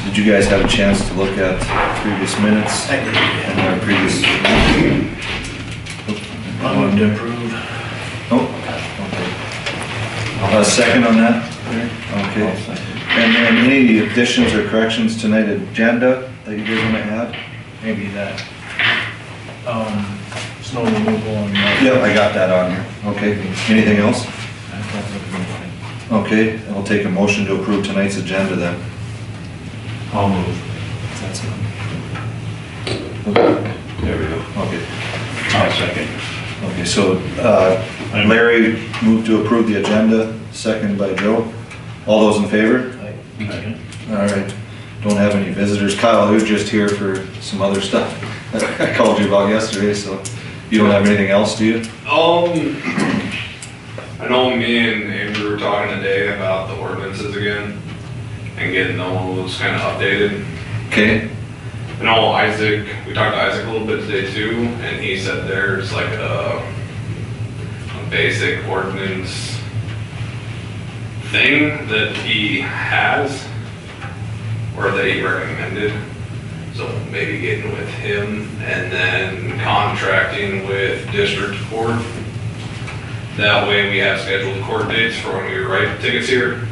Did you guys have a chance to look at previous minutes? I did, yeah. And our previous? I move to approve. Oh, okay. Second on that? Okay. And any additions or corrections to tonight's agenda that you guys want to add? Maybe that, snow removal and. Yep, I got that on here. Okay. Anything else? I thought that was everything. Okay, I'll take a motion to approve tonight's agenda then. I'll move. That's it. There we go. Okay. I'll second. Okay, so Larry moved to approve the agenda, second by Joe. All those in favor? Aye. All right. Don't have any visitors. Kyle, who's just here for some other stuff I called you about yesterday, so you don't have anything else, do you? I know me and Andrew were talking today about the ordinances again and getting those kind of updated. Okay. I know Isaac, we talked to Isaac a little bit today too, and he said there's like a basic ordinance thing that he has or that he recommended. So maybe getting with him and then contracting with district court. That way we have scheduled court dates for when we write tickets here.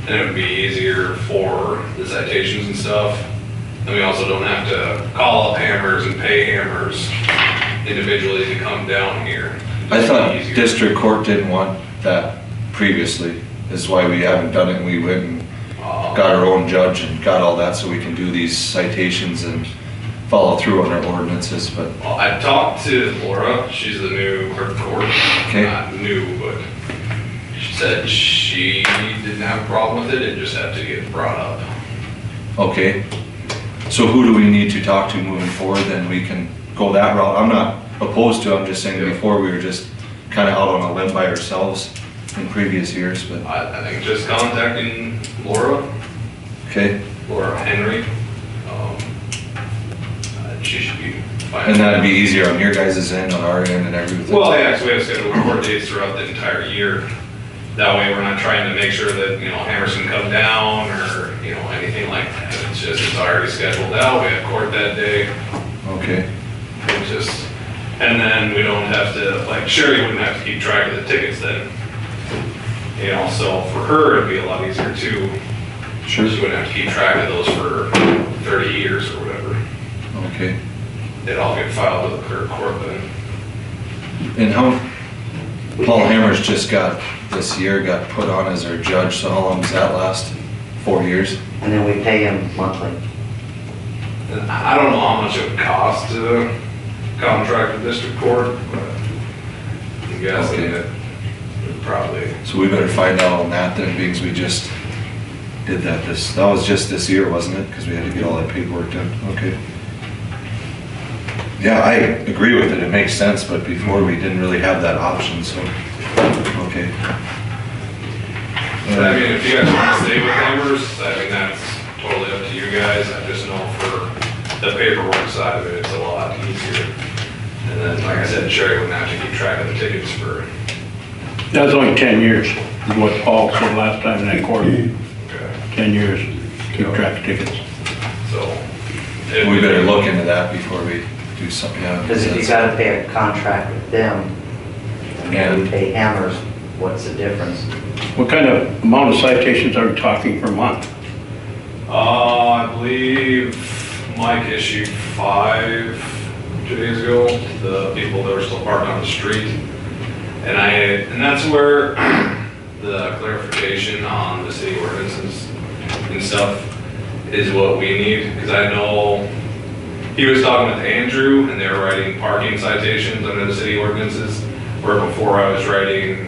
And it would be easier for the citations and stuff. And we also don't have to call up Hammers and pay Hammers individually to come down here. I thought Easier. district court didn't want that previously. This is why we haven't done it, and we went and got our own judge and got all that so we can do these citations and follow through on our ordinances, but. Well, I talked to Laura, she's the new clerk of court. Okay. Not new, but she said she didn't have a problem with it, it just had to get brought up. Okay, so who do we need to talk to moving forward, then we can go that route? I'm not opposed to it, I'm just saying Yeah. before we were just kind of out on a limb by ourselves in previous years, but, I think just contacting Laura okay. Henry, she should be fine. And that'd be easier on your guys' end, on our end and everything. Well, yeah, so we have scheduled court dates throughout the entire year. That way we're not trying to make sure that, Hammers can come down or, anything like that. It's just, it's already scheduled out, we have court that day. Okay, And then we don't have to, like Sherry wouldn't have to keep track of the tickets then. So for her, it'd be a lot easier too. sure, She wouldn't have to keep track of those for 30 years or whatever. okay. They'd all get filed with the clerk of court then. And Paul Hammers just got put on as our judge, so how long does that last? 4 years? And then we pay him monthly. And I don't know how much it would cost to contract with district court, but I'm guessing Okay. it would probably. So we better find out on that then, because we just did that that was just this year, wasn't it? Because we had to get all that paperwork done, okay. Yeah, I agree with it, it makes sense, but before we didn't really have that option, so, okay. But I mean, if you guys want to stay with Hammers, that's totally up to you guys. I just know for the paperwork side of it, it's a lot easier. And then, like I said, Sherry wouldn't have to keep track of the tickets for. That's only 10 years, is what Paul said last time in that court. Okay. 10 years, keep track of tickets. So. We better look into that before we do something, yeah. Because if you gotta pay a contract with them, and then we pay Hammers, what's the difference? What kind of amount of citations are we talking per month? I believe Mike issued 5 2 days ago to the people that were still parked on the street. And that's where the clarification on the city ordinances and stuff is what we need. Because I know he was talking with Andrew and they were writing parking citations under the city ordinances, where before I was writing,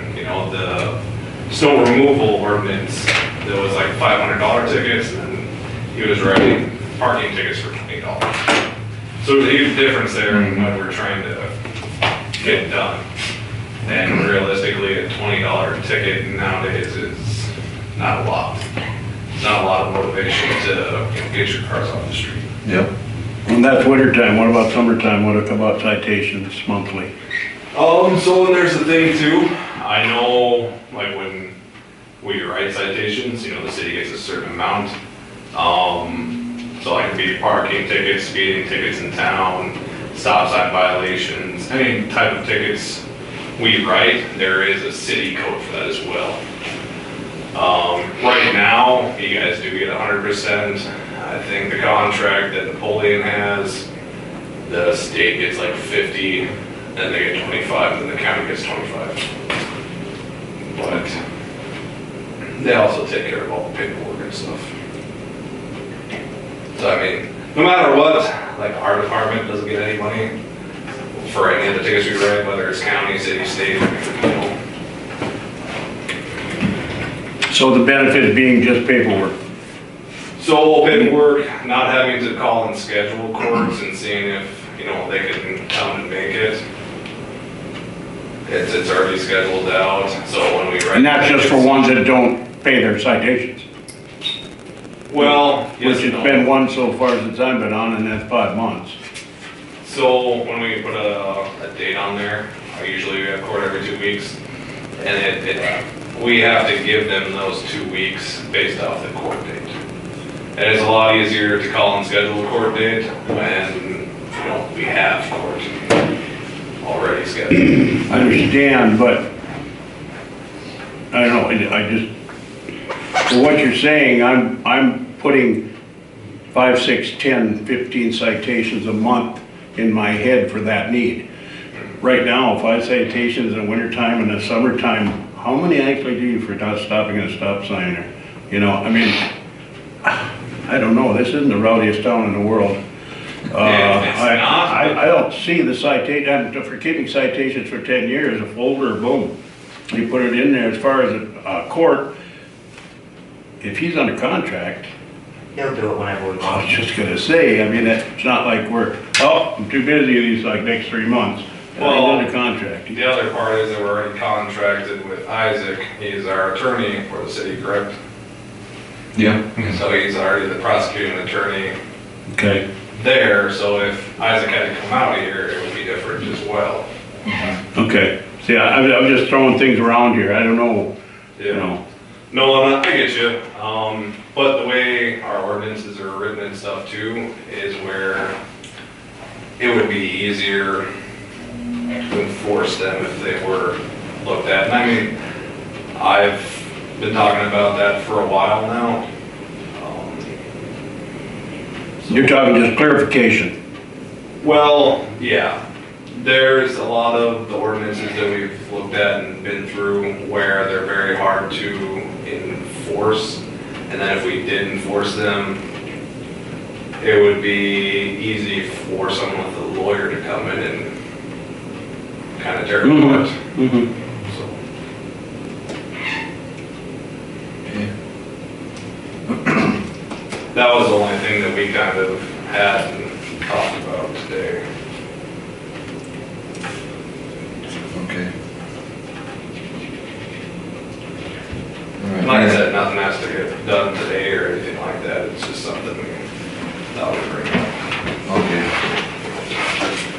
the snow removal ordinance that was like $500 tickets, and then he was writing parking tickets for $20. So there's a huge difference there in what we're trying to get done. And realistically, a $20 ticket nowadays is not a lot. Not a lot of motivation to get your cars off the street. Yep. And that's winter time. What about summertime? What about citations monthly? So then there's the thing too. I know, like when we write citations, the city gets a certain amount. So it could be parking tickets, speeding tickets in town, stop sign violations, any type of tickets we write, there is a city code for that as well. Right now, you guys do get 100%. I think the contract that Napoleon has, the state gets like 50, then they get 25, and then the county gets 25. But they also take care of all the paperwork and stuff. So I mean, no matter what, like our department doesn't get any money for any of the tickets we write, whether it's county, city, state, you know. So the benefit being just paperwork. So paperwork, not having to call and schedule courts and seeing if, you know, they can come and make it. It's already scheduled out, so when we write. And that's just for ones that don't pay their citations. Well, yes Which and it's no. been one so far since I've been on, and that's 5 months. So when we put a date on there, usually we have court every 2 weeks, and we have to give them those 2 weeks based off the court date. And it's a lot easier to call and schedule a court date when, you know, we have court already scheduled. I understand, but I don't know, I just, for what you're saying, I'm putting 5, 6, 10, 15 citations a month in my head for that need. Right now, 5 citations in the wintertime and the summertime, how many actually do you for not stopping at a stop sign? Or, you know, I mean, I don't know, this isn't the rowdiest town in the world. It's not. I don't see the citation, for keeping citations for 10 years, a folder, boom. You put it in there. As far as a court, if he's under contract, He'll do it whenever we I want. was just gonna say, I mean, it's not like we're, oh, I'm too busy these like next 3 months. And Well, he's under contract. The other part is that we're already contracted with Isaac. He's our attorney for the city, correct? Yeah. So he's already the prosecuting attorney Okay. there, so if Isaac had to come out here, it would be different as well. Okay. See, I'm just throwing things around here. I don't know, you know. No, I get you. But the way our ordinances are written and stuff too, is where it would be easier to enforce them if they were looked at. And I mean, I've been talking about that for a while now. You're talking just clarification. Well, yeah. There's a lot of the ordinances that we've looked at and been through where they're very hard to enforce. And then if we did enforce them, it would be easy for someone with a lawyer to come in and kind of tear it apart. Mm-hmm. That was the only thing that we kind of had and talked about today. Okay. Like I said, nothing has to get done today or anything like that. It's just something we thought we'd bring up. Okay.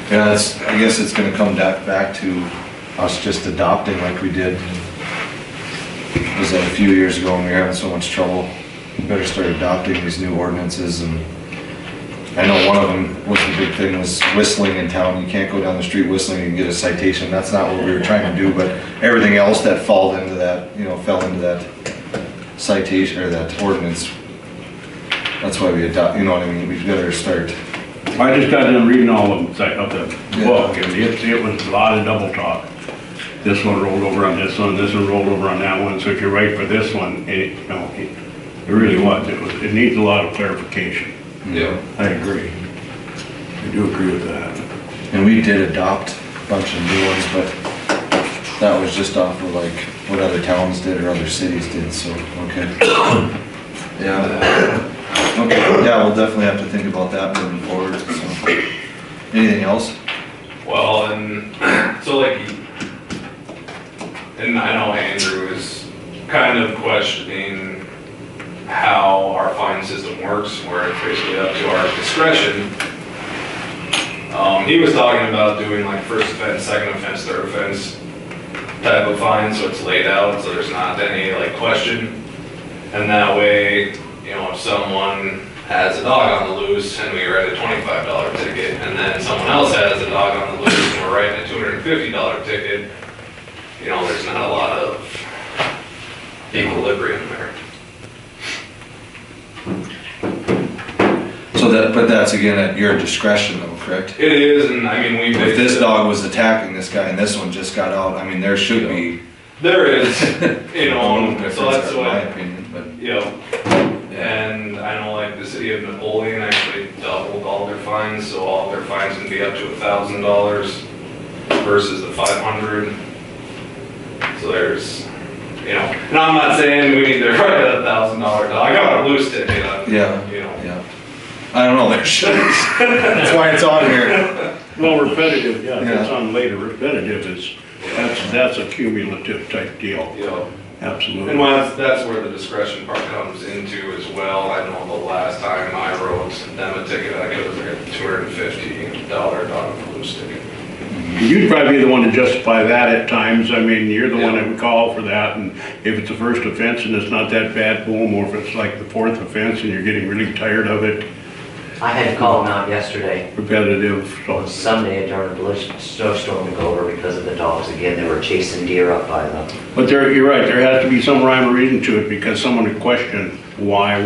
Yeah, I guess it's gonna come back to us just adopting like we did. Was that a few years ago when we were having so much trouble? We better start adopting these new ordinances, and I know one of them was the big thing was whistling in town. You can't go down the street whistling and get a citation. That's not what we were trying to do, but everything else that fell into that, fell into that citation or that ordinance. That's why we adopt, you know what I mean? We better start. I just got done reading all of them, of the Yeah. book, and it was a lot of double talk. This one rolled over on this one rolled over on that one, so if you're right for this one, it really was. It needs a lot of clarification. Yeah. I agree. I do agree with that. And we did adopt a bunch of new ones, but that was just off of like what other towns did or other cities did, so, okay. Yeah. Okay, yeah, we'll definitely have to think about that moving forward, so. Anything else? Well, and so like, and I know Andrew is kind of questioning how our fine system works, where it's basically up to our discretion. He was talking about doing like first offense, second offense, third offense type of fine, so it's laid out, so there's not any like question. And that way, if someone has a dog on the loose and we write a $25 ticket, and then someone else has a dog on the loose and we're writing a $250 ticket, you know, there's not a lot of equilibrium there. So that, but that's again at your discretion though, correct? It is, and I mean, we. If this dog was attacking this guy and this one just got out, I mean, there should be There is, you a know, little difference so that's in my what, opinion, but. you know, and I know like the city of Napoleon actually doubled all their fines, so all of their fines can be up to $1,000 versus the 500. So there's, you know, and I'm not saying we need to write a $1,000 dog. I got a loose ticket, Yeah, you know. yeah. I don't know, there should, that's why it's on here. Well, repetitive, yeah, Yeah. it's on later, repetitive is, that's a cumulative type deal, You know, absolutely. and that's where the discretion part comes into as well. I know the last time I wrote them a ticket, I think it was like a $250 dog loose ticket. You'd probably be the one to justify that at times, I mean, you're the one that would call for that, and if it's a first offense and it's not that bad, boom, or if it's like the fourth offense and you're getting really tired of it, I had to call them out yesterday, repetitive, so. on Sunday during a snowstorm to go over because of the dogs again. They were chasing deer up by them. But there, you're right, there has to be some rhyme or reason to it, because someone would question why?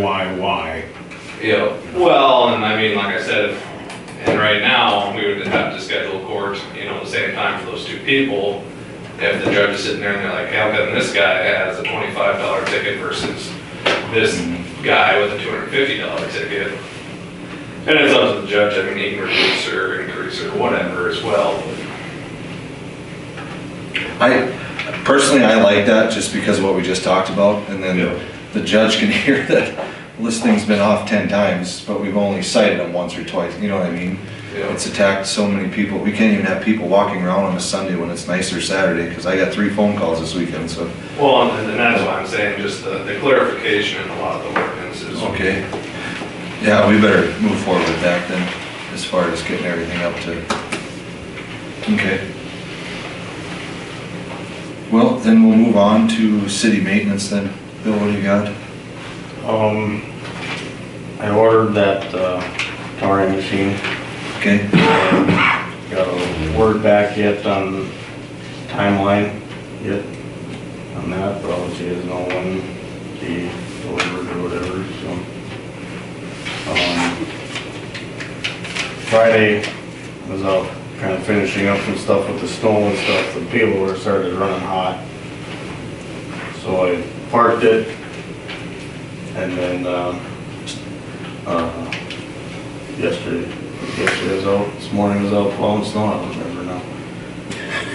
Yeah, well, and I mean, like I said, and right now, we would have to schedule court, you know, the same time for those two people. If the judge is sitting there and they're like, hey, how come this guy has a $25 ticket versus this guy with a $250 ticket? And it's up to the judge, I mean, he can reduce or increase or whatever as well. Personally, I like that just because of what we just talked about, and then Yeah. the judge can hear that this thing's been off 10 times, but we've only cited him once or twice, you know what I mean? Yeah. It's attacked so many people, we can't even have people walking around on a Sunday when it's nicer Saturday, because I got 3 phone calls this weekend, so. Well, and that's why I'm saying, just the clarification in a lot of the ordinances. Okay. Yeah, we better move forward with that then, as far as getting everything up to. Okay. Well, then we'll move on to city maintenance then. Bill, what do you got? I ordered that tarring machine. Okay, Got a word back yet on timeline yet on that, but all she doesn't know when she delivered or whatever, so. Friday, I was out kind of finishing up some stuff with the snow and stuff. The peeler started running hot. So I parked it, and then yesterday I was out, this morning I was out plowing snow, I don't remember now.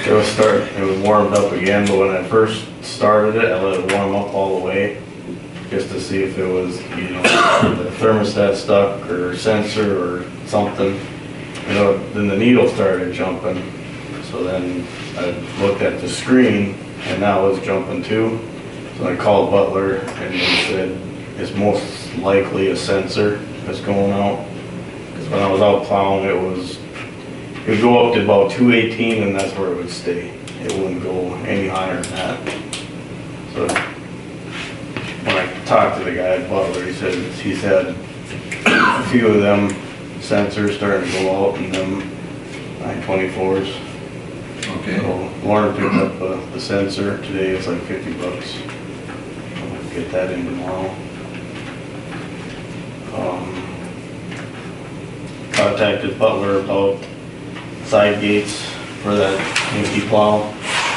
It was warmed up again, but when I first started it, I let it warm up all the way, just to see if it was, you know, the thermostat stuck or sensor or something. You know, then the needle started jumping, so then I looked at the screen, and that was jumping too. So I called Butler, and they said it's most likely a sensor that's going out. Because when I was out plowing, it would go up to about 218, and that's where it would stay. It wouldn't go any higher than that. So when I talked to the guy at Butler, he's had a few of them sensors starting to go out in them 924s. okay. So Lauren picked up the sensor today. It's like $50. I'll get that in tomorrow. Contacted Butler about side gates for that empty plow.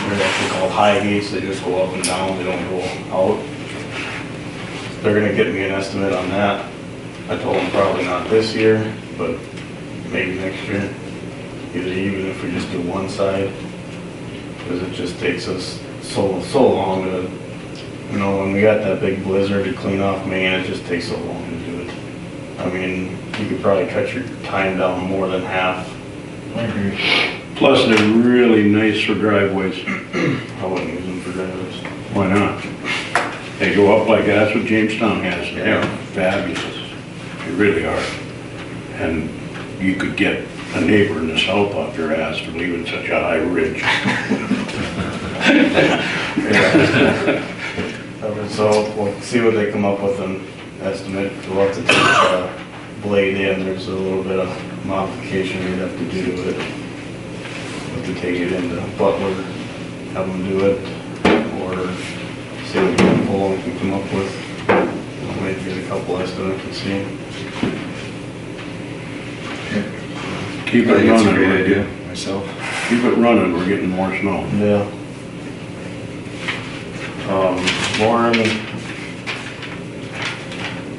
They're actually called high gates. They just go up and down. They don't go out. They're gonna get me an estimate on that. I told them probably not this year, but maybe next year. Even if we just do one side, because it just takes us so long to, you know, when we got that big blizzard to clean off Main, it just takes so long to do it. I mean, you could probably cut your time down more than half. I agree. Plus, they're really nice for driveways. I wouldn't use them for drivers. Why not? They go up like that's what Jamestown has. They're fabulous. They really are. And you could get a neighbor in the south off your ass for leaving such a high ridge. So we'll see what they come up with, and estimate, we'll have to take the blade in, there's a little bit of modification we'd have to do to it. We'll have to take it into Butler, have them do it, or see what kind pull we can come up with. Maybe get a couple estimates and see. Keep I it think it's a running, great idea myself. keep it running, we're getting more snow. Yeah. Lauren,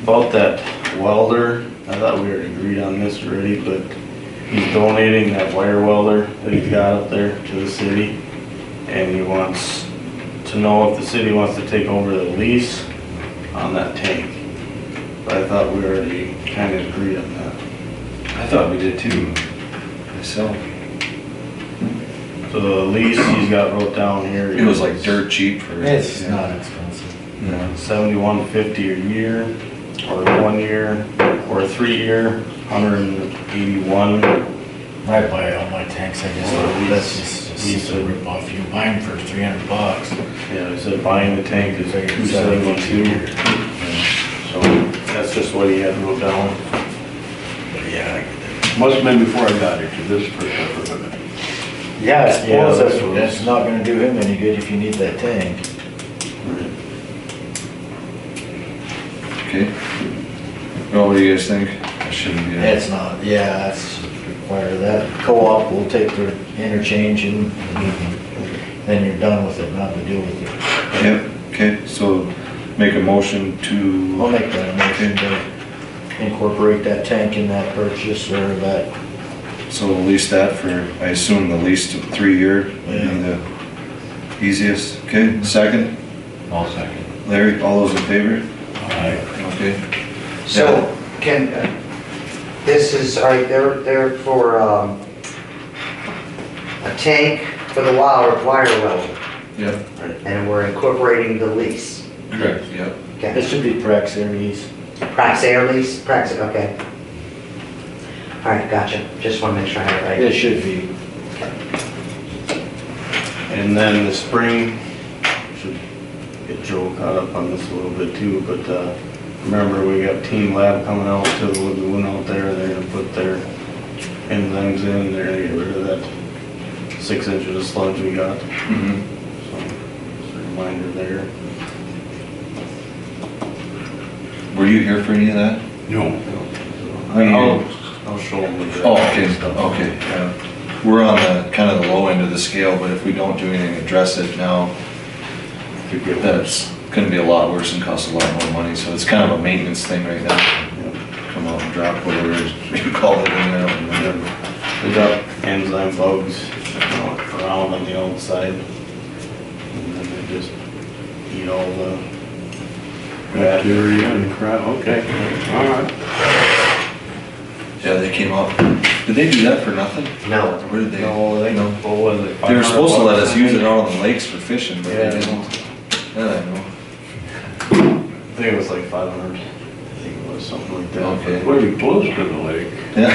about that welder, I thought we already agreed on this already, but he's donating that wire welder that he's got up there to the city. And he wants to know if the city wants to take over the lease on that tank. But I thought we already kind of agreed on that. I thought we did too, myself. So the lease he's got wrote down here. It was like dirt cheap for. It's yeah. not expensive. No. $71.50 a year, or 1 year, or a 3-year, $181. I buy all my tanks, I guess, Well, that's just a rip off. You buy them for $300. Yeah, I said buying the tank is like $272. So that's just what he had wrote down. But yeah, Must've been before I got here, 'cause this is the first I've ever been. yeah, I suppose that's what- that's not gonna do him any good if you need that tank. Okay. Well, what do you guys think? That shouldn't be. It's not, yeah, that's require that. Co-op will take their interchange and then you're done with it, nothing to do with it. Yep, okay, so make a motion I'll to, make that a motion to incorporate that tank in that purchase or that, so we'll lease that for, I assume the lease to 3-year would be Yeah. the easiest. Okay, second? I'll second. Larry, all those in favor? Alright. Okay. So, can, this is, all right, they're for, a tank for the wire welder, Yep, and we're incorporating the lease. correct, yep. It Okay. should be Prax Aries. Prax Air lease, Prax, okay. All right, gotcha. Just want to make sure I have it right. It should be. And then the spring, should get Joe caught up on this a little bit too, but, remember we got Team Lab coming out to the lagoon out there, they're gonna put their enzymes in, they're gonna get rid of that 6 inches of sludge we got, Mhm. so, just a reminder there. Were you here for any of that? No. I'll show them. the Oh, okay, stuff. okay, yeah. We're on the, kind of the low end of the scale, but if we don't do anything to address it now, Could get that's gonna be a lot worse and cost a lot more money, so it's kind of a maintenance thing right now. Come out and drop whatever you call it in there, I don't remember. We got enzyme bugs around on the outside. And then they just eat all the Bacteria and crap, okay, all right. Yeah, they came out, did they do that for nothing? No. Where did they? No, they know, what was it? They were supposed to let us 500 use it out on the lakes for fishing, but Yeah. they didn't. Yeah, I know. I think it was like 500. I think it was something like that. Okay. Pretty close to the lake. Yeah.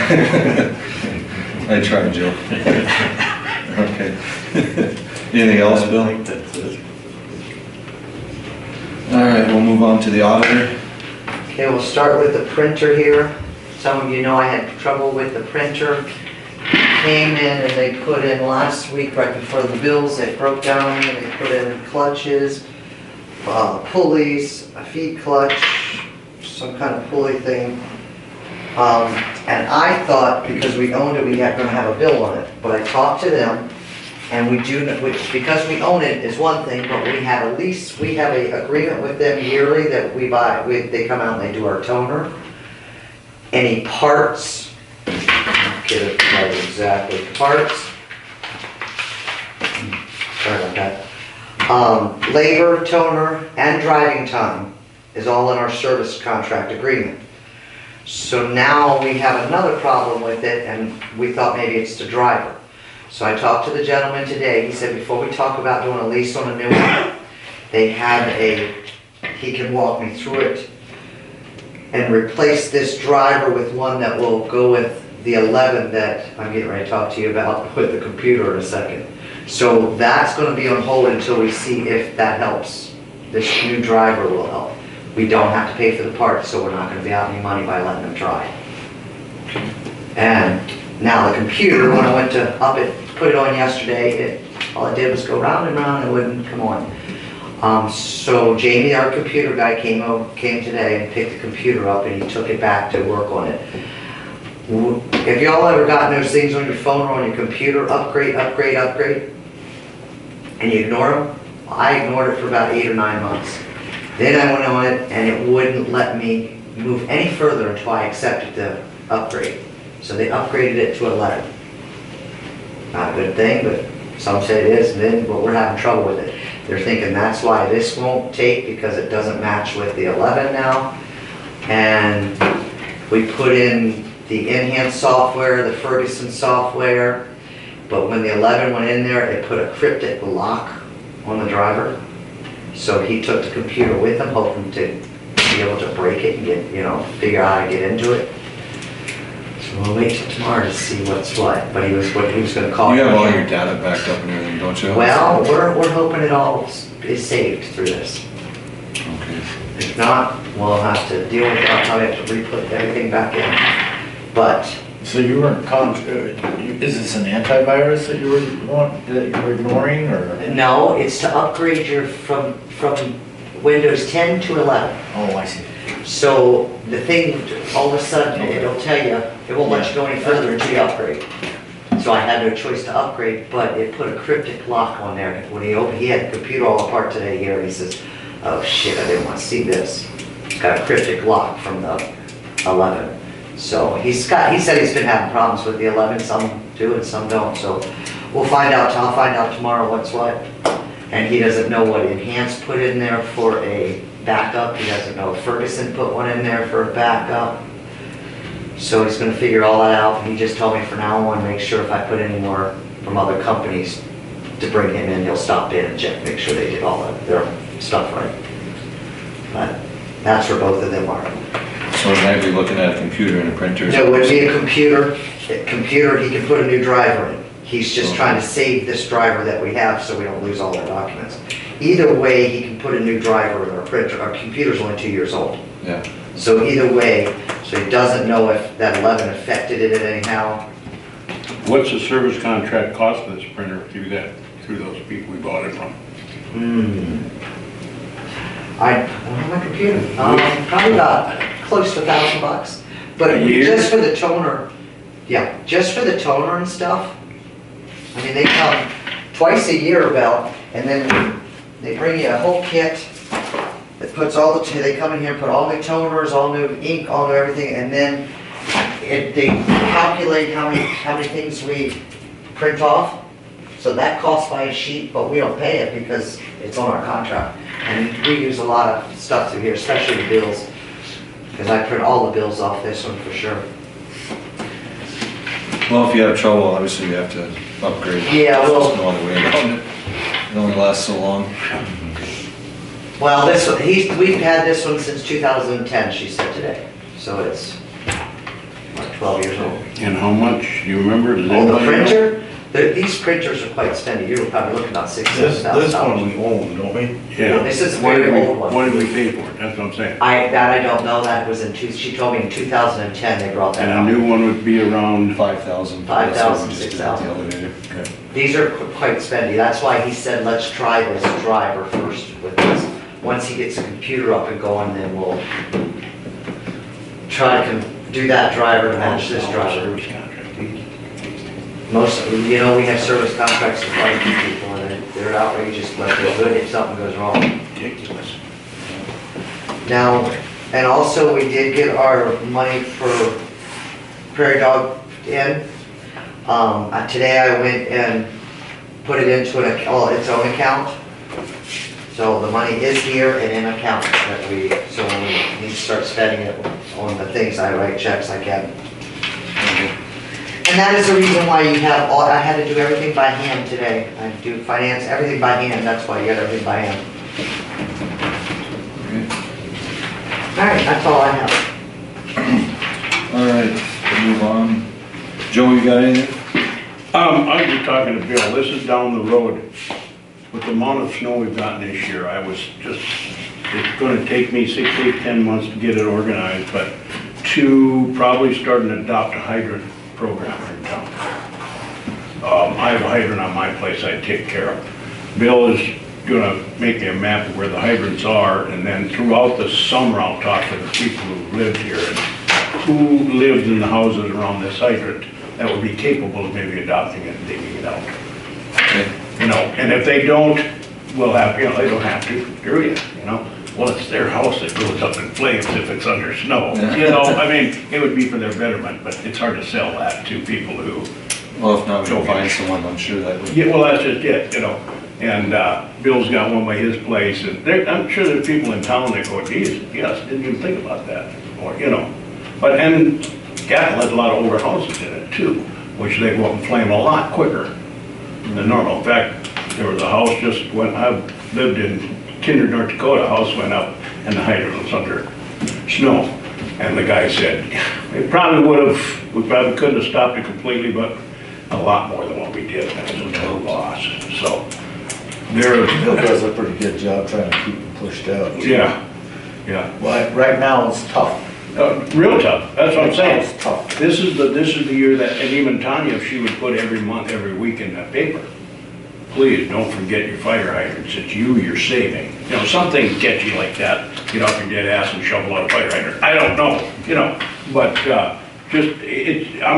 I tried, Joe. Okay. Anything else, I Bill? think that's it. All right, we'll move on to the auditor. Okay, we'll start with the printer here. Some of you know I had trouble with the printer. Came in and they put in last week, right before the bills, they broke down and they put in clutches, pulleys, a feed clutch, some kind of pulley thing. And I thought because we owned it, we weren't gonna have a bill on it. But I talked to them and we do, which, because we own it is one thing, but we have a lease, we have a agreement with them yearly that we buy, they come out and they do our toner. Any parts, get it right exactly, parts. Sorry about that. Labor, toner, and driving time is all in our service contract agreement. So now we have another problem with it, and we thought maybe it's the driver. So I talked to the gentleman today, he said before we talk about doing a lease on a new one, they have he can walk me through it and replace this driver with one that will go with the 11 that I'm getting ready to talk to you about with the computer in a second. So that's gonna be on hold until we see if that helps. This new driver will help. We don't have to pay for the parts, so we're not gonna be out any money by letting them try. And now the computer, when I went to put it on yesterday, all it did was go round and round and wouldn't come on. So Jamie, our computer guy, came today and picked the computer up and he took it back to work on it. Have y'all ever gotten those things on your phone or on your computer, upgrade, and you ignore them? I ignored it for about 8 or 9 months. Then I went on it and it wouldn't let me move any further until I accepted the upgrade. So they upgraded it to 11. Not a good thing, but some say it is, but we're having trouble with it. They're thinking that's why this won't take, because it doesn't match with the 11 now. And we put in the enhanced software, the Ferguson software, but when the 11 went in there, it put a cryptic lock on the driver. So he took the computer with him, hoping to be able to break it and get, figure out how to get into it. So we'll wait till tomorrow to see what's what, but he was gonna call. You have all me. your data backed up and everything, don't you? Well, we're hoping it all is saved through this. Okay. If not, we'll have to deal with it, I'll probably have to re-put everything back in. But, So you weren't is this an antivirus that you were ignoring, or? no, it's to upgrade your, from Windows 10 to 11. Oh, I see. So the thing, all of a sudden, it'll tell you, it won't let you go any further until you upgrade. So I had no choice to upgrade, but it put a cryptic lock on there. When he had the computer all apart today here, and he says, oh shit, I didn't want to see this. It's got a cryptic lock from the 11. So he said he's been having problems with the 11, some do and some don't. So we'll find out, I'll find out tomorrow what's what. And he doesn't know what Enhanced put in there for a backup. He doesn't know if Ferguson put one in there for a backup. So he's gonna figure all that out. He just told me for now on, make sure if I put any more from other companies to bring him in, he'll stop in and check, make sure they did all of their stuff right. But that's where both of them are. So we might be looking at a computer and a printer. No, it would be a computer, he can put a new driver in. He's just trying to save this driver that we have so we don't lose all our documents. Either way, he can put a new driver in our printer. Our computer's only 2 years old. Yeah. So either way, so he doesn't know if that 11 affected it anyhow. What's the service contract cost for this printer through those people we bought it from? I don't have my computer. Probably about close to $1,000. But A year? just for the toner, yeah, just for the toner and stuff. I mean, they come twice a year about, and then they bring you a whole kit that puts all the, they come in here and put all new toners, all new ink, all new everything, and then they calculate how many things we print off. So that costs by a sheet, but we don't pay it because it's on our contract. And we use a lot of stuff through here, especially the bills, because I print all the bills off this one for sure. Well, if you have trouble, obviously we have to upgrade. Yeah, well- There's no other way around it. It only lasts so long. Well, this one, we've had this one since 2010, she said today. So it's like 12 years old. And how much, do you remember? Does Oh, the anybody know? printer? These printers are quite spendy. You're probably looking about This $6,000. one we own, don't we? Yeah. This is a What did very we- old one. What did we pay for it? That's what I'm saying. I don't know, that was she told me in 2010 they brought that And a out. new one would be around, 5,000. 5,000, That's what we just did 6,000. the elevator. Okay. These are quite spendy. That's why he said, let's try this driver first with this. Once he gets the computer up and going, then we'll try to do that driver to match this driver. service contract. Most, we have service contracts with quite a few people, and they're outrageous, but they're good if something goes wrong. Ridiculous. Now, and also we did get our money for Prairie Dog in. Today I went and put it into its own account. So the money is here and in account that so when we need to start spending it on the things I write checks, I can. And that is the reason why I had to do everything by hand today. I do finance, everything by hand, that's why you got everything by hand. All right, that's all I have. All right, move on. Joe, you got anything? I was just talking to Bill, this is down the road. With the amount of snow we've gotten this year, I was just it's gonna take me 6, 8, 10 months to get it organized, but to probably start and adopt a hydrant program in town. I have a hydrant on my place I take care of. Bill is gonna make me a map of where the hydrants are, and then throughout the summer, I'll talk to the people who lived here and who lived in the houses around this hydrant that would be capable of maybe adopting it and digging it out. Okay. You know, and if they don't, we'll have, you know, they don't have to, do you know? Well, it's their house that goes up in flames if it's under snow. Yeah. You know, I mean, it would be for their betterment, but it's hard to sell that to people who, Well, if not, we can find someone, I'm sure that would. yeah, well, that's just it, you know? And Bill's got one by his place, and I'm sure there's people in town that go, geez, yes, didn't even think about that, or, you know. But, and Gackle has a lot of older houses in it too, which they go up and flame a lot quicker than normal. In fact, there was a house just when I lived in Kinder, North Dakota, a house went up and the hydrant was under snow. And the guy said, we probably couldn't have stopped it completely, but a lot more than what we did, and it was a total loss. So, Bill does a pretty good job trying to keep them pushed out. yeah. Well, right now it's tough. Real tough, that's what I'm saying. It's tough. This is the year that, and even Tanya, if she would put every month, every week in that paper, please don't forget your fire hydrants, it's you're saving. You know, something catchy like that, get off your dead ass and shovel out a fire hydrant. I don't know, you know, but I'm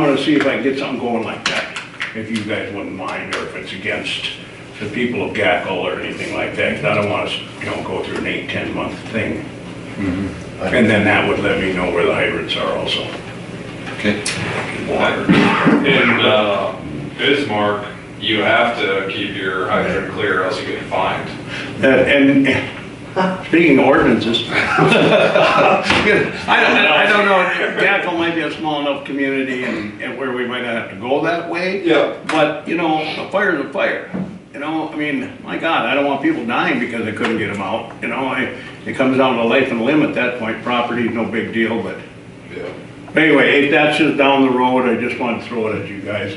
gonna see if I can get something going like that, if you guys wouldn't mind, or if it's against the people of Gackle or anything like that, 'cause I don't want us, you know, go through an 8, 10 month thing. And then that would let me know where the hydrants are also. Okay. Water. In Bismarck, you have to keep your hydrant clear or else you get fined. And speaking of ordinances, I don't know, Gackle might be a small enough community and where we might not have to go that way. Yeah. But, you know, a fire is a fire. You know, I mean, my God, I don't want people dying because they couldn't get them out. You know, it comes down to life and limb at that point. Property, no big deal, but Yeah. anyway, that's just down the road. I just wanted to throw it at you guys.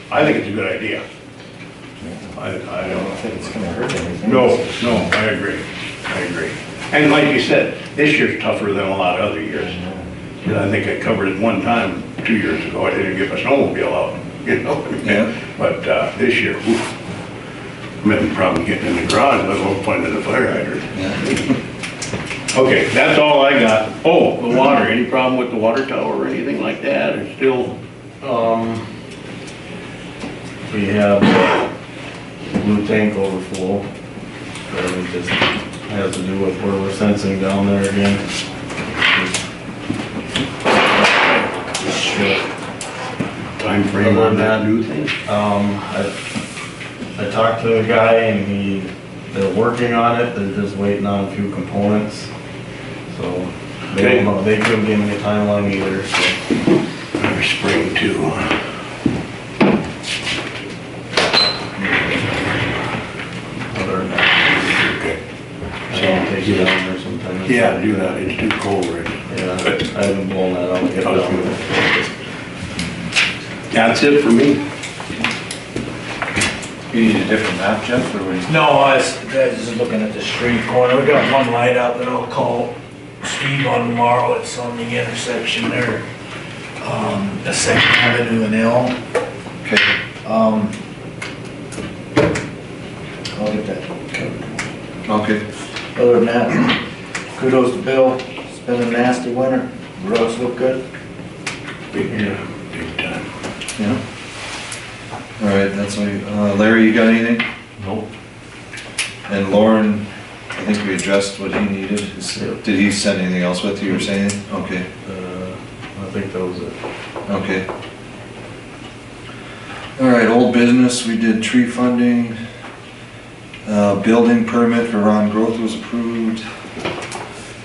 I think it's a good idea. I I don't think it's gonna hurt anything. No, I agree. And like you said, this year's tougher than a lot of other years. You know, I think I covered it one time, 2 years ago, I didn't get my snowmobile out, you know? Yeah. But this year, oof, I'm having a problem getting in the garage, let alone finding a fire hydrant. Yeah. Okay, that's all I got. Oh, the water, any problem with the water tower or anything like that, or still? We have blue tank overflow, but it just has to do with where we're sensing down there again. Just short. Time frame on that new thing? I talked to a guy and they're working on it, they're just waiting on a few components. So they don't know, they couldn't give me a timeline either, so. Or spring too. Other than that, Okay. I don't take it down there sometime. Yeah, do that, it's too cold right now. Yeah, I haven't blown that out yet. That's it for me. You need a different map, Jeff, or what? No, I was just looking at the street corner. We got one light out that I'll call Steve on tomorrow. It's on the intersection there. The Second Avenue and Elm. Okay. I'll get that covered. Okay. Other than that, kudos to Bill. It's been a nasty winter. The roads look good. Big time. Yeah. All right, that's all. Larry, you got anything? Nope. And Lauren, I think we addressed what he needed. Did he send anything else with you or say anything? Okay. I think that was it. Okay. All right, old business, we did tree funding. Building permit for Ron Growth was approved.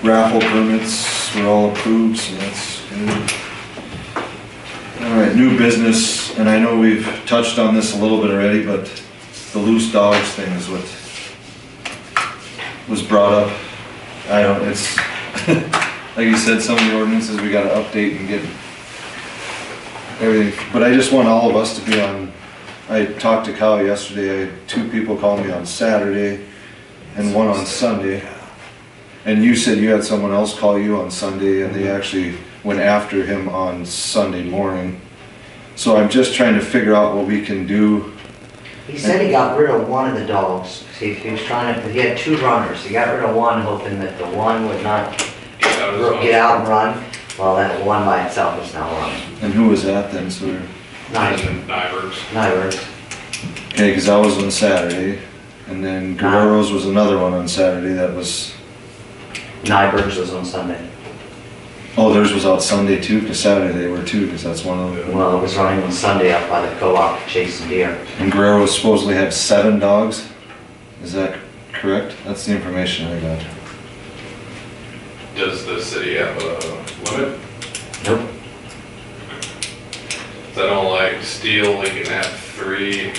Raffle permits were all approved, so that's good. All right, new business, and I know we've touched on this a little bit already, but the loose dogs thing is what was brought up. It's, like you said, some of the ordinances we gotta update and get everything, but I just want all of us to be on. I talked to Kyle yesterday, I had 2 people call me on Saturday and one on Sunday. And you said you had someone else call you on Sunday and they actually went after him on Sunday morning. So I'm just trying to figure out what we can do. He said he got rid of one of the dogs. See, he was trying to, he had 2 runners. He got rid of one, hoping that the one would not get out and run. Well, that one by itself is now running. And who was that then, sir? Nyberg's. Okay, because that was on Saturday. And then Guerrero's was another one on Saturday that was... Nyberg's was on Sunday. Oh, theirs was out Sunday too, because Saturday they were too, because that's one of them. Well, it was running on Sunday up by the co-op chasing deer. And Guerrero supposedly had 7 dogs. Is that correct? That's the information I got. Does the city have a limit? Nope. So I don't like steel, we can have 3.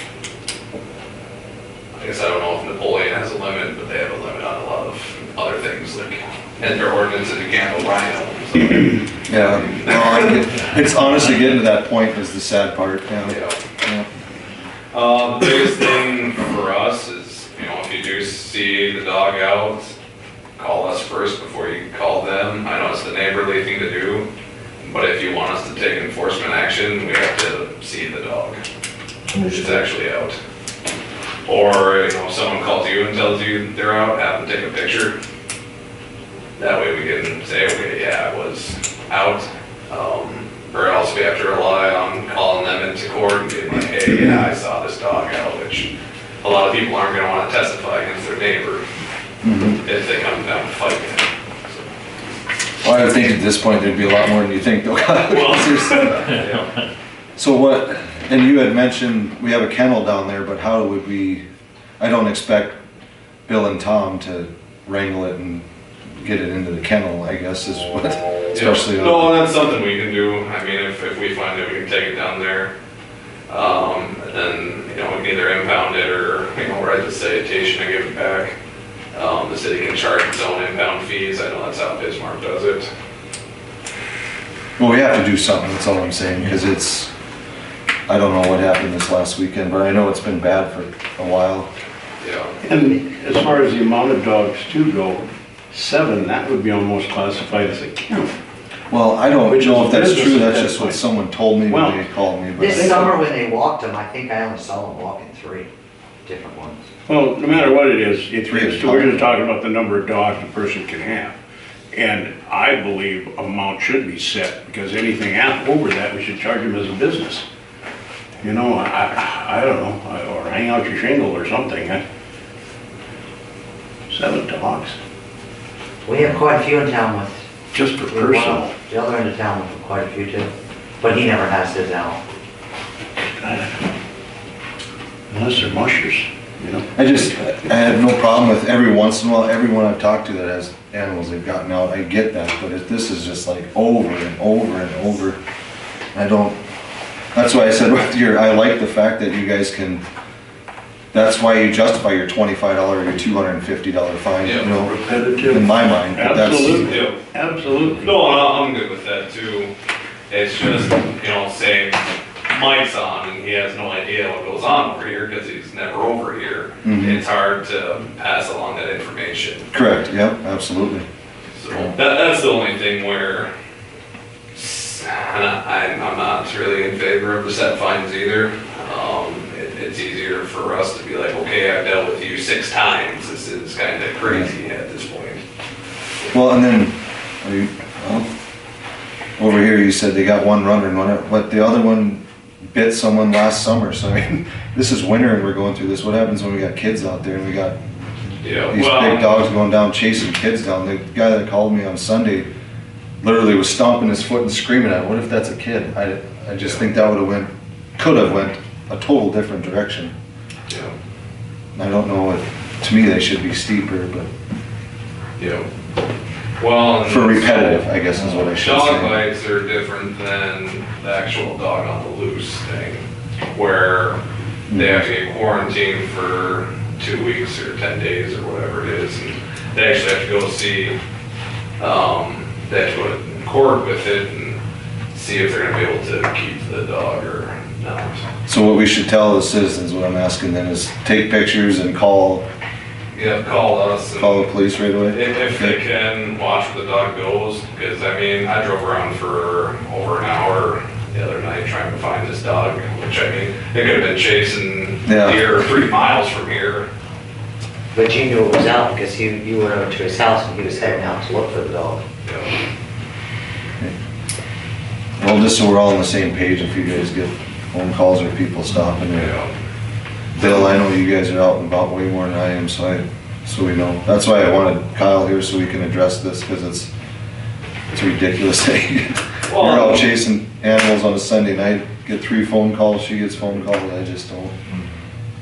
I guess I don't know if Napoleon has a limit, but they have a limit on a lot of other things, like, in their ordinances, you can't go rhino. So. Yeah, well, it's honestly getting to that point is the sad part, yeah. The biggest thing for us is, you know, if you do see the dog out, call us first before you call them. I know it's the neighborly thing to do, but if you want us to take enforcement action, we have to see the dog. It's actually out. Or, you know, if someone calls you and tells you they're out, have them take a picture. That way we can say, okay, yeah, it was out. Or else we have to rely on calling them into court and being like, hey, yeah, I saw this dog out, which a lot of people aren't gonna wanna testify against their neighbor if they come down fighting it. Well, I would think at this point there'd be a lot more than you think though. Yeah. So what, and you had mentioned we have a kennel down there, but how would we, I don't expect Bill and Tom to wrangle it and get it into the kennel, I guess is what, especially. No, that's something we can do. I mean, if we find it, we can take it down there. And then, you know, we can either impound it or, you know, write the citation and give it back. The city can charge its own impound fees. I know that's how Bismarck does it. Well, we have to do something, that's all I'm saying, because it's, I don't know what happened this last weekend, but I know it's been bad for a while. Yeah. And as far as the amount of dogs too go, 7, that would be almost classified as a kennel. Well, I don't Which know is if that's business true, at that's that just what point. someone told me Well, when they called me, but. This summer when they walked them, I think I only saw them walking 3 different ones. Well, no matter what it is, Three is we're just tolerable. talking about the number of dogs a person can have. And I believe amount should be set, because anything over that, we should charge them as a business. You know, I don't know, or hang out your shingle or something. 7 dogs, We have quite a few in town with. just for with personal. one. The other end of town with quite a few too. But he never has his out. Unless they're mushers, you know. I have no problem with every once in a while, everyone I've talked to that has animals they've gotten out, I get that, but if this is just like over and over and over, I don't, that's why I said with your, I like the fact that you guys can, that's why you justify your $25 or your $250 fine, you know, Repetitive. in my mind, but that's. Absolutely, Yeah. absolutely. No, I'm good with that too. It's just, you know, say Mike's on and he has no idea what goes on over here because he's never over here. Mhm. It's hard to pass along that information. Correct, yeah, absolutely. So that's the only thing where I'm not really in favor of the set fines either. It's easier for us to be like, okay, I've dealt with you 6 times. This is kind of crazy at this point. Well, and then, well, over here you said they got one runner and one, but the other one bit someone last summer, so I mean, this is winter and we're going through this. What happens when we got kids out there and we got Yeah, these big dogs going down chasing kids down? The guy that called me on Sunday literally was stomping his foot and screaming at him. What if that's a kid? I just think that could have went a total different direction. Yeah. I don't know if, to me, they should be steeper, but Yeah. Well, and for repetitive, I guess is what I should dog say. bites are different than the actual dog on the loose thing, where they have to get quarantined for 2 weeks or 10 days or whatever it is, and they actually have to go see, they have to go to court with it and see if they're gonna be able to keep the dog or not. So what we should tell the citizens, what I'm asking then is take pictures and call Yeah, call us. And Call the police right away? if they can, watch where the dog goes, because I mean, I drove around for over an hour the other night trying to find this dog, which I mean, it could have been chasing Yeah. deer 3 miles from here. But you knew it was out because you went over to his house and he was heading out to look for the dog. Yeah. Well, just so we're all on the same page, if you guys get phone calls or people stopping there. Yeah. Bill, I know you guys are out and about way more than I am, so we know. That's why I wanted Kyle here so we can address this, because it's ridiculous. You're out chasing animals on a Sunday night, get 3 phone calls, she gets phone calls, I just don't.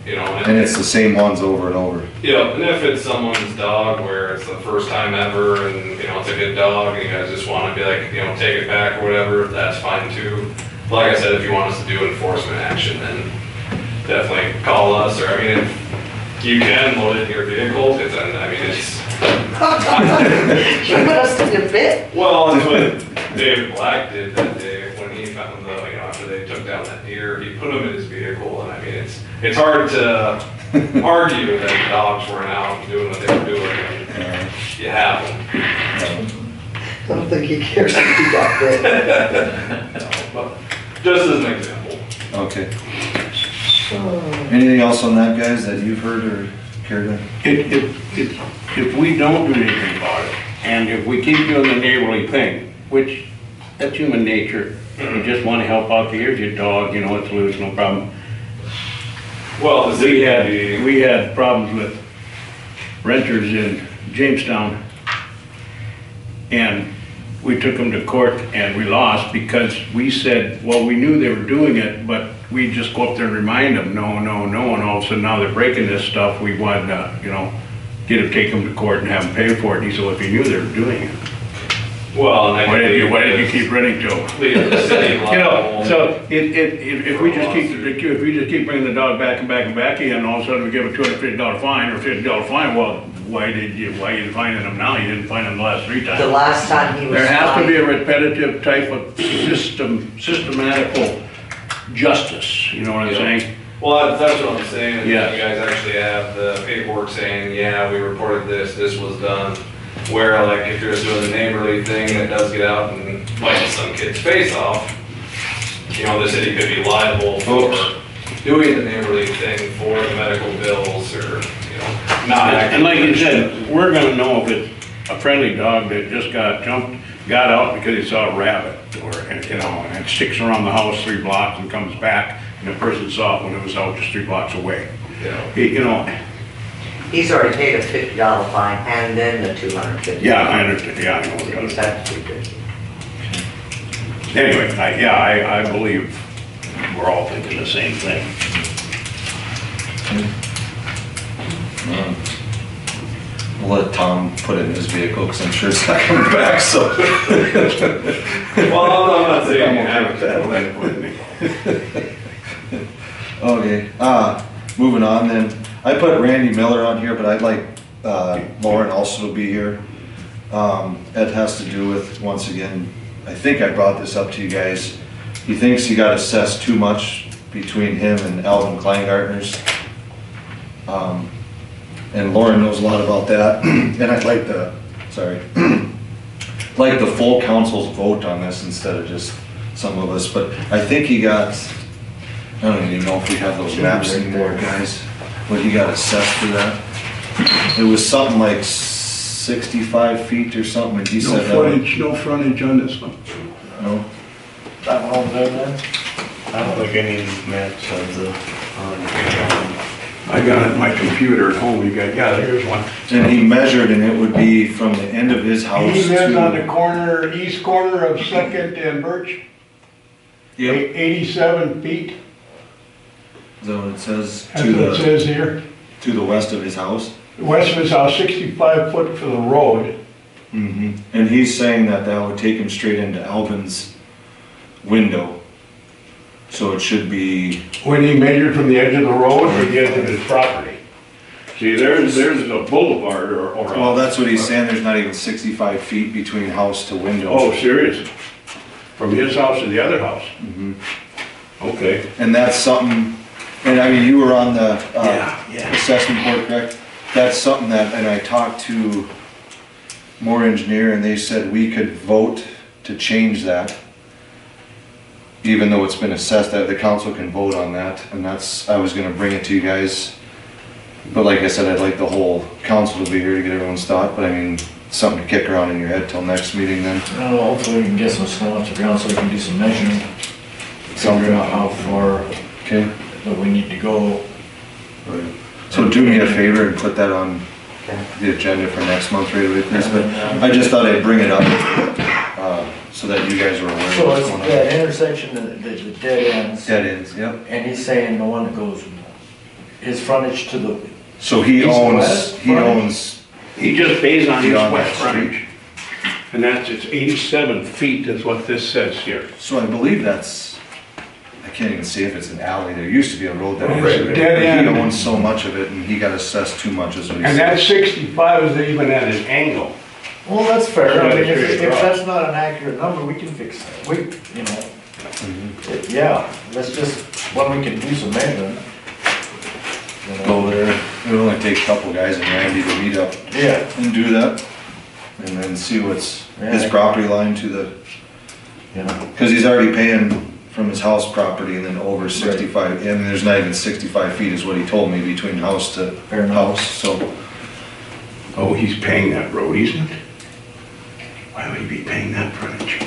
You know, And it's the same ones over and over. yeah, and if it's someone's dog where it's the first time ever and, you know, it's a good dog and you guys just want to be like, you know, take it back or whatever, that's fine too. Like I said, if you want us to do enforcement action, then definitely call us, or I mean, if you can load it in your vehicle, because then, I mean, it's, You put us in the pit? well, that's what David Black did that day when he found the, you know, after they took down that deer, he put them in his vehicle, and I mean, it's hard to argue that the dogs weren't out and doing what they were doing, and you have them. I don't think he cares if he got bit. No, but just as an example. Okay. Anything else on that, guys, that you've heard or cared to? If we don't do anything about it, and if we keep doing the neighborly thing, which, that's human nature, you just wanna help out, here's your dog, you know, it's loose, no problem. Well, the city We had problems with renters in Jamestown, and we took them to court and we lost because we said, well, we knew they were doing it, but we just go up there and remind them, no, and all of a sudden now they're breaking this stuff, we wanted to, you know, take them to court and have them pay for it. And he said, well, if you knew they were doing it, well, and why did you keep renting to them? leave the city You know, liable. so if we just keep bringing the dog back and back and back in, all of a sudden we give a $250 fine or $50 fine, well, why are you finding them now? You didn't find them the last 3 times. The last time he was There has to be fined, a repetitive type of systematical justice, you know what I'm Yeah. saying? Well, that's what I'm saying, is Yeah. you guys actually have the paperwork saying, yeah, we reported this was done. Where like if you're just doing the neighborly thing that does get out and biting some kid's face off, you know, the city could be liable for doing the neighborly thing for the medical bills or, you know, not. And like you said, we're gonna know if it's a friendly dog that just got out because he saw a rabbit, or, you know, and it sticks around the house 3 blocks and comes back, and the person saw it when it was out just 3 blocks away. Yeah. You know, he's already paid a $50 fine and then the $250. yeah, I understand, yeah, I know what He's it had to do it. is. Anyway, I believe we're all thinking the same thing. We'll let Tom put it in his vehicle, because I'm sure it's not coming back, so. Well, I'm not saying you I'm have okay Okay, moving on then. I put Randy Miller on here, but I'd like Lauren also to be here. It has to do with, once again, I think I brought this up to you guys. He thinks he got assessed too much between him and Alvin Kleingartner's. And Lauren knows a lot about that, and I'd like like the full council's vote on this instead of just some of us, but I think he got, I don't even know if we have those maps anymore, guys, what he got assessed for that. It was something like 65 feet or something, and he No said. no frontage on this one. No, That one all good then? I don't think any maps have the, I got it in my computer at home, you got, yeah, there's one. and he measured, and it would be from the end of his house He lives on the to. corner, east corner of Second and Birch, Yep, 87 feet, is that what it says? that's what it says here. To the west of his house? West of his house, 65 foot for the road. Mm-hmm. And he's saying that that would take him straight into Alvin's window. So it should be, When he measured from the edge of the road to the edge of his property. See, there's a boulevard or well, that's what he's saying, there's not even 65 feet between house to window. oh, serious? From his house to the other house? Mhm. Okay. And that's something, and I mean, you were on the Yeah. assessment board, correct? that's something that, and I talked to Moore Engineer and they said we could vote to change that. Even though it's been assessed, that the council can vote on that, and that's, I was gonna bring it to you guys. But like I said, I'd like the whole council to be here to get everyone's thought, but I mean, something to kick around in your head till next meeting then. Well, hopefully we can get some snow off the ground so we can do some measuring. Figure out how far Okay. that we need to go. So do me a favor and put that on Okay. the agenda for next month right away, please, but I just thought I'd bring it up, so that you guys were aware of So what's it's going on. that intersection, the dead ends, Dead ends, yep. and he's saying the one that goes, his frontage to the, So he East and owns, west he frontage? owns, He just pays on his Beyond west that street. frontage. And that's, it's 87 feet is what this says here. so I believe that's, I can't even see if it's an alley, there used to be a road that Right, was, dead he end. owns so much of it and he got assessed too much is what he And said. that 65 is even at an angle. well, that's fair. I mean, Yeah, if straight across. that's not an accurate number, we can fix that. We, you know, yeah, let's just, when we can do some measuring. You know. Go there, it would only take a couple guys and Randy to meet up Yeah, and do that. And then see what's his Yeah. property line to the, you know, cause he's already paying from his house property and then over 65, and there's not even 65 feet is what he told me between house to Fair enough. house, so. Oh, he's paying that road easement? Why would he be paying that frontage?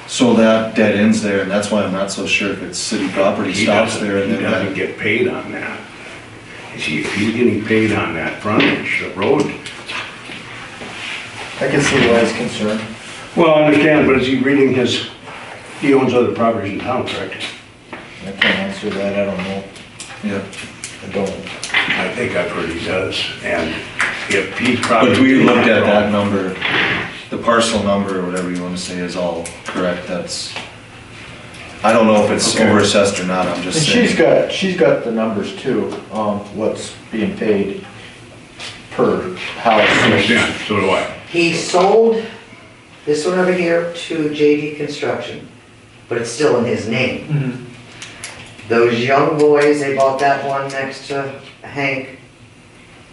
So that dead ends there, and that's why I'm not so sure if it's city property He stops doesn't, there and he then doesn't that. get paid on that. You see, if he's getting paid on that frontage, the road, I can see why he's concerned. well, I understand, but is he reading his, he owns other properties in town, correct? I can't answer that, I don't know. Yeah, I don't. I think I've heard he does, and if he's probably. but we looked at that number, the parcel number or whatever you wanna say is all correct, that's, I don't know if it's Okay. overassessed or not, I'm just And saying. she's got the numbers too, what's being paid per house. I understand, so do I. He sold this one over here to JD Construction, but it's still in his name. Mhm. Those young boys, they bought that one next to Hank,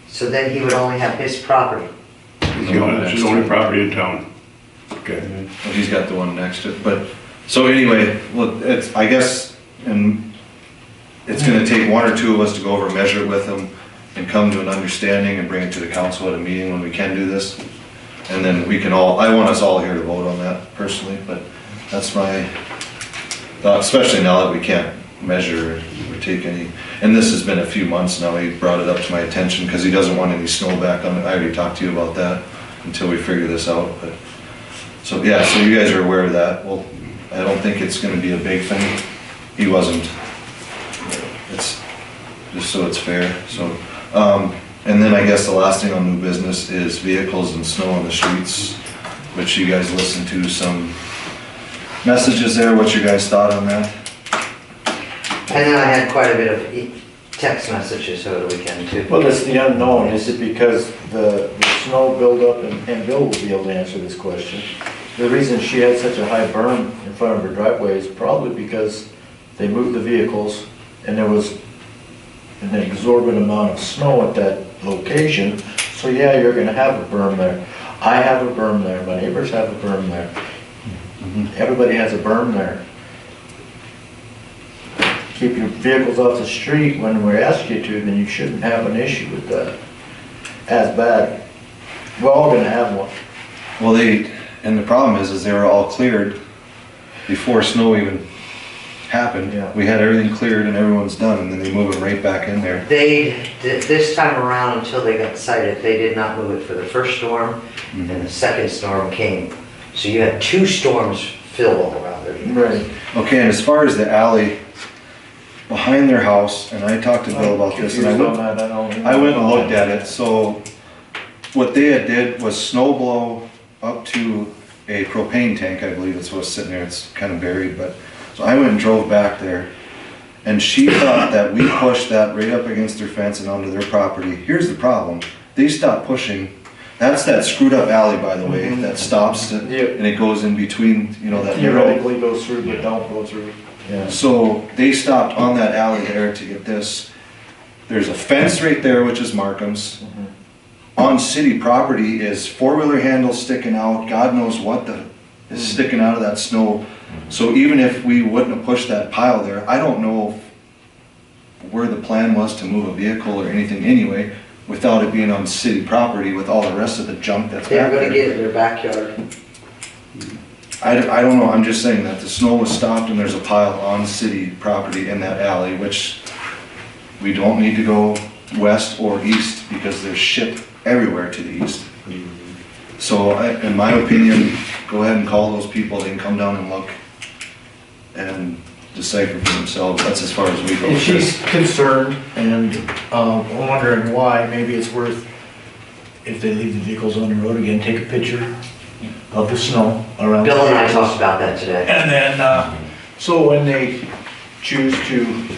so then he would only have his property. He's the only, that's his only property in town. Okay. Well, he's got the one next to it, but, so anyway, well, it's, I guess, and it's gonna take one or two of us to go over and measure it with him and come to an understanding and bring it to the council at a meeting when we can do this. And then we can all, I want us all here to vote on that personally, but that's my thought, especially now that we can't measure or take any, and this has been a few months now, he brought it up to my attention because he doesn't want any snow back on it. I already talked to you about that until we figure this out, but, so yeah, so you guys are aware of that. Well, I don't think it's gonna be a big thing. He wasn't. It's, just so it's fair, so. And then I guess the last thing on new business is vehicles and snow on the streets, which you guys listened to some messages there. What's your guys' thought on that? And then I had quite a bit of text messages over the weekend too. Well, that's the unknown, is it because the snow buildup, and Bill will be able to answer this question. The reason she had such a high berm in front of her driveway is probably because they moved the vehicles and there was an exorbitant amount of snow at that location. So yeah, you're gonna have a berm there. I have a berm there, my neighbors have a berm there. Everybody has a berm there. Keep your vehicles off the street when we ask you to, then you shouldn't have an issue with that. As bad. We're all gonna have one. Well, and the problem is they were all cleared before snow even happened. Yeah. We had everything cleared and everyone's done, and then they move it right back in there. This time around, until they got cited, they did not move it for the first storm, and the second storm came. So you had two storms filled all around there. Right. Okay, and as far as the alley behind their house, and I talked to Bill about this, and I went and looked at it, so what they had did was snow blow up to a propane tank, I believe it's what's sitting there, it's kind of buried, but, so I went and drove back there, and she thought that we pushed that right up against their fence and onto their property. Here's the problem, they stopped pushing, that's that screwed up alley, by the way, that stops, and it goes in between, you know, that narrow. Theoretically goes through, but don't go through. Yeah. So they stopped on that alley there to get this. there's a fence right there, which is Markham's. On city property is four-wheeler handles sticking out, God knows what is sticking out of that snow. So even if we wouldn't have pushed that pile there, I don't know where the plan was to move a vehicle or anything anyway, without it being on city property with all the rest of the junk that's They were back gonna there. get it in their backyard. I don't know, I'm just saying that the snow was stopped and there's a pile on city property in that alley, which we don't need to go west or east because there's shit everywhere to the east. So in my opinion, go ahead and call those people, they can come down and look and decipher for themselves. That's as far as we go. If she's concerned and wondering why, maybe it's worth, if they leave the vehicles on the road again, take a picture of the snow around. Bill the and I vehicles. talked about that today. And then, so when they choose to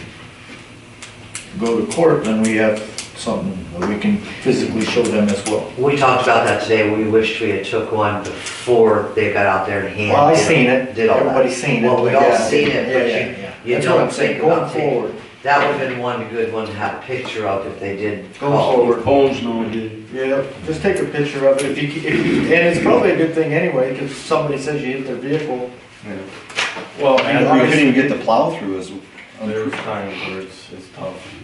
go to court, then we have something that we can physically show them as well. We talked about that today, we wished we had took one before they got out there and handed. Well, I seen it, Did all that. everybody's seen it. Well, we but all yeah, seen it, yeah, but yeah. you That's what don't I'm saying, think going about taking. forward. That would've been one good one to have a picture of if they did Going call. forward. Phones nowadays. Yeah, just take a picture of it if you, and it's probably a good thing anyway, because somebody says you hit their vehicle. Well, and we couldn't even get the plow through as. There's times where it's tough.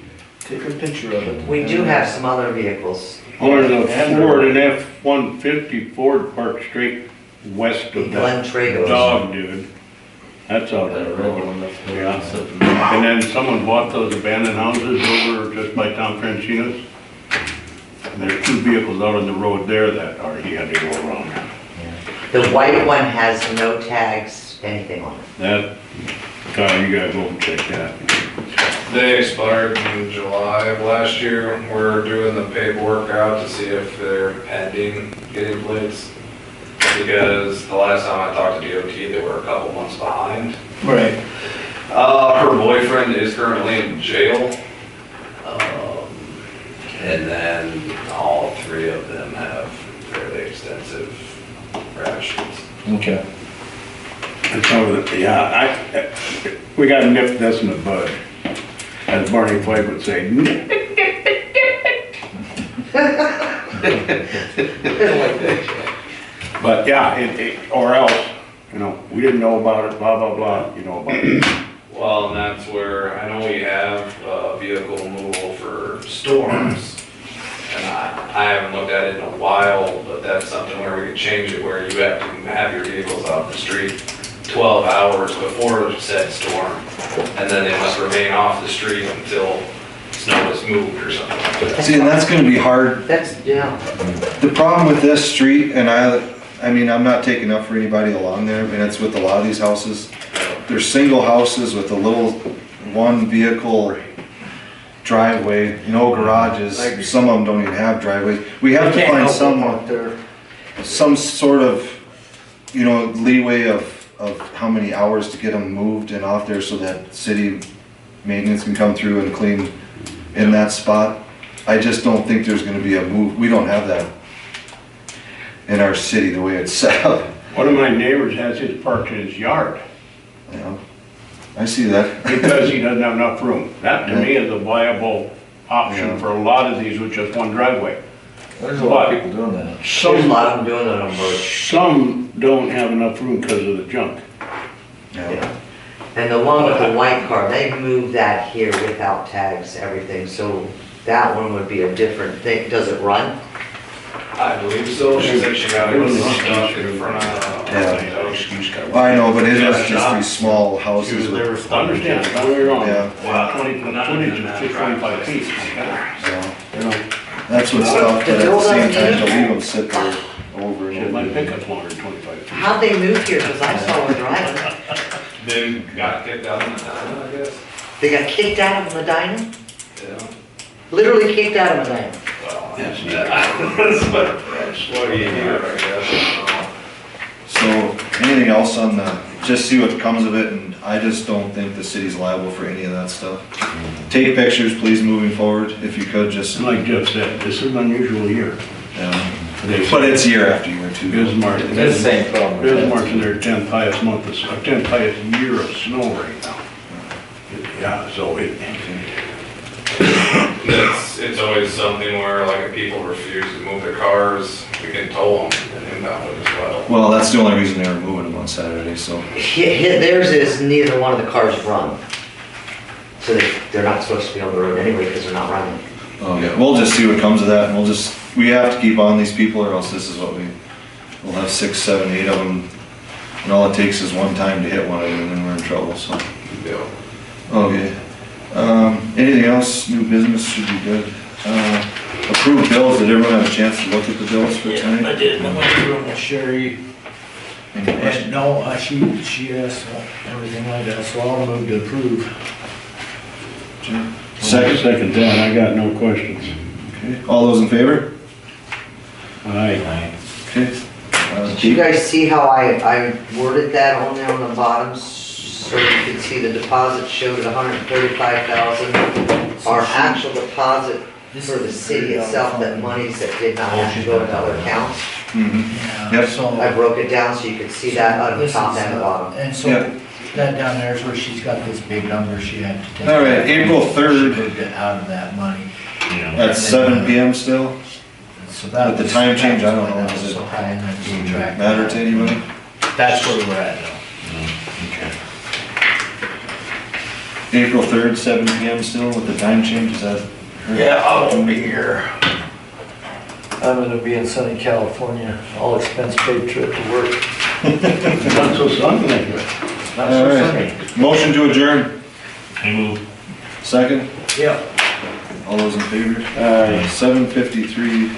Take a picture of it. We do have some other vehicles. Or the Ford, an F-150 Ford parked straight west of Glen that Tragos. dog, dude. That's out That there. red one that's Yeah. sitting there. And then someone bought those abandoned houses over just by Tom Francina's. And there's two vehicles out on the road there that are, he had to go around. The white one has no tags, anything on it. That, Kyle, you gotta go and check that. They expired in July of last year. We're doing the paperwork out to see if they're pending getting plates. Because the last time I talked to DOT, they were a couple months behind. Right. Her boyfriend is currently in jail. And then all three of them have fairly extensive rashes. Okay. And so, yeah, we gotta nip this in the bud. As Barney Flake would say, nip it. But yeah, or else, you know, we didn't know about it, blah, blah, blah, you know about it. Well, and that's where, I know we have vehicle removal for storms. And I haven't looked at it in a while, but that's something where we could change it, where you have to have your vehicles off the street 12 hours before said storm. And then they must remain off the street until snow is moved or something like that. See, and that's gonna be hard. That's, yeah. The problem with this street, and I mean, I'm not taking up for anybody along there, and it's with a lot of these houses. They're single houses with a little one vehicle driveway, no garages. Some of them don't even have driveways. We have to find some sort of, you know, leeway of how many hours to get them moved and off there so that city maintenance can come through and clean in that spot. I just don't think there's gonna be a move. We don't have that in our city, the way it's set up. One of my neighbors has his parked in his yard Yeah, I see that. because he doesn't have enough room. That to me is a viable option Yeah. for a lot of these with just one driveway. There's a lot of people doing that. There's a Some, lot of them doing it on both. some don't have enough room because of the junk. Yeah. And the one with the white car, they moved that here without tags, everything, so that one would be a different thing. Does it run? I believe so. She said she got it stuck in front of. I know, but it is just these small houses with, Understand, don't get me wrong. Yeah. 20 foot footage is just 25 feet. yeah. You know, That's what's tough, but at the same time, to leave them sit there over and shit, my over. pickup's longer than 25 feet. How'd they move here? Because I saw her driving. They got kicked out in the town, I guess. They got kicked out of Medina? Yeah. Literally kicked out of Medina. Well, that's what do you do, I guess. So, anything else on the, just see what comes of it, and I just don't think the city's liable for any of that stuff. Take pictures, please, moving forward, if you could, just, Like Jeff said, this is an unusual year. but it's year after year too. Bismarck, It's the same problem. Bismarck's in their 10th highest month, 10th highest year of snow right now. Yeah, so it, It's always something where like if people refuse to move their cars, we can tow them and impound them as well. Well, that's the only reason they were moving them on Saturday, so. Theirs is neither one of the cars run. So they're not supposed to be on the road anyway because they're not running. Oh, yeah, we'll just see what comes of that, and we have to keep on these people, or else this is what we'll have 6, 7, 8 of them, and all it takes is one time to hit one of them, and then we're in trouble, so. Yeah. Okay. Anything else, new business should be good. Approved bills, did everyone have a chance to look at the bills for tonight? I did, and I went through them with Sherry, Any questions? and no, she asked everything like that, so I'll move to approve. Jim? Second that, I got no questions. Okay, all those in favor? Aye. Okay. Did you guys see how I worded that on there on the bottom? So you can see the deposit showed at 135,000. Our actual deposit for the city itself, that monies that did not have to go into other accounts. Mm-hmm. Yeah, Yep. so. I broke it down so you could see that on the This top is, and the bottom. And so, Yeah. that down there is where she's got this big number she had to take. All right, April 3rd. She moved it out of that money. At 7 PM still? So that With the was- time change, I don't that know, was does it so high, and then subtract Matter that. to anybody? That's where we're at now. April 3rd, 7 PM still with the time change, is that? Yeah, I won't be here. I'm gonna be in sunny California, all expense paid trip to work. Not so sunny. Not All so right. sunny. Motion to adjourn, I move. second? Yeah. All those in favor? Aye. 7:53